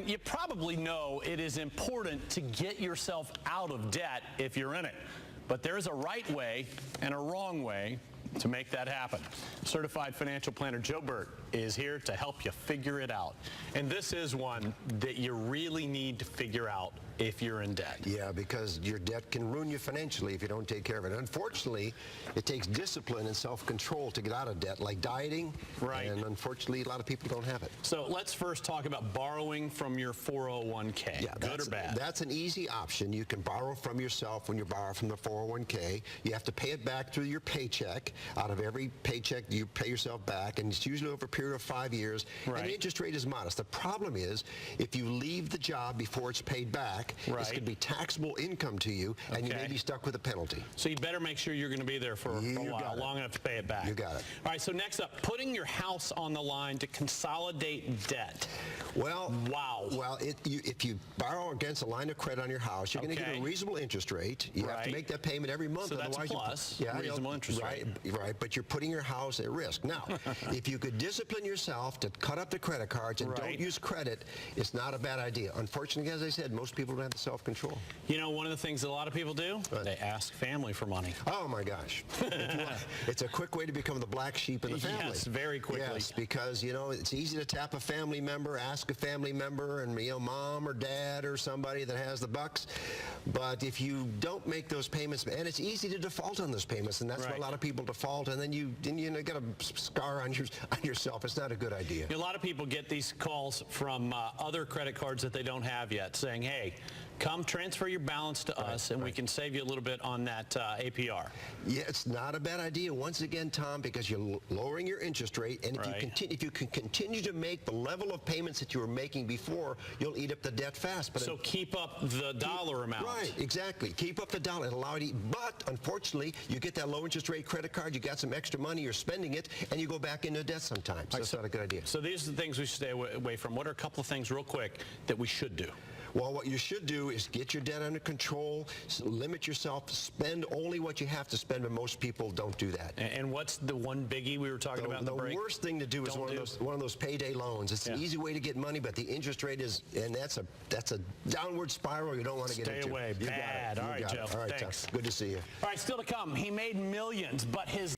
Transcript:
You probably know it is important to get yourself out of debt if you're in it. But there's a right way and a wrong way to make that happen. Certified Financial Planner Joe Bert is here to help you figure it out. And this is one that you really need to figure out if you're in debt. Yeah, because your debt can ruin you financially if you don't take care of it. Unfortunately, it takes discipline and self-control to get out of debt, like dieting. Right. And unfortunately, a lot of people don't have it. So let's first talk about borrowing from your 401k. Yeah, good or bad? That's an easy option. You can borrow from yourself when you borrow from the 401k. You have to pay it back through your paycheck. Out of every paycheck, you pay yourself back, and it's usually over a period of 5 years. Right. And the interest rate is modest. The problem is, if you leave the job before it's paid back, right, it's going to be taxable income to you, and you may be stuck with a penalty. So you better make sure you're going to be there for a while, long enough to pay it back. You got it. All right, so next up, putting your house on the line to consolidate debt. Well, wow. Well, if you borrow against a line of credit on your house, you're going to get a reasonable interest rate. You have to make that payment every month. So that's a plus, reasonable interest rate. Right, but you're putting your house at risk. Now, if you could discipline yourself to cut up the credit cards and don't use credit, it's not a bad idea. Unfortunately, as I said, most people don't have the self-control. You know, one of the things that a lot of people do, they ask family for money. Oh, my gosh. It's a quick way to become the black sheep in the family. Yes, very quickly. Yes, because, you know, it's easy to tap a family member, ask a family member, and, you know, mom or dad or somebody that has the bucks. But if you don't make those payments, and it's easy to default on those payments, and that's why a lot of people default, and then you get a scar on yourself. It's not a good idea. A lot of people get these calls from other credit cards that they don't have yet, saying, hey, come transfer your balance to us, and we can save you a little bit on that APR. Yeah, it's not a bad idea, once again, Tom, because you're lowering your interest rate, and if you can continue to make the level of payments that you were making before, you'll eat up the debt fast. But so keep up the dollar amount. Right, exactly. Keep up the dollar and allow it to eat. But unfortunately, you get that low interest rate credit card, you got some extra money, you're spending it, and you go back into debt sometimes. So that's not a good idea. So these are the things we should stay away from. What are a couple of things real quick that we should do? Well, what you should do is get your debt under control, limit yourself, spend only what you have to spend, but most people don't do that. And what's the one biggie we were talking about in the break? The worst thing to do is one of those payday loans. It's an easy way to get money, but the interest rate is, and that's a downward spiral you don't want to get into. Stay away. Bad. All right, Joe. All right, thanks. Good to see you. All right, still to come. He made millions, but his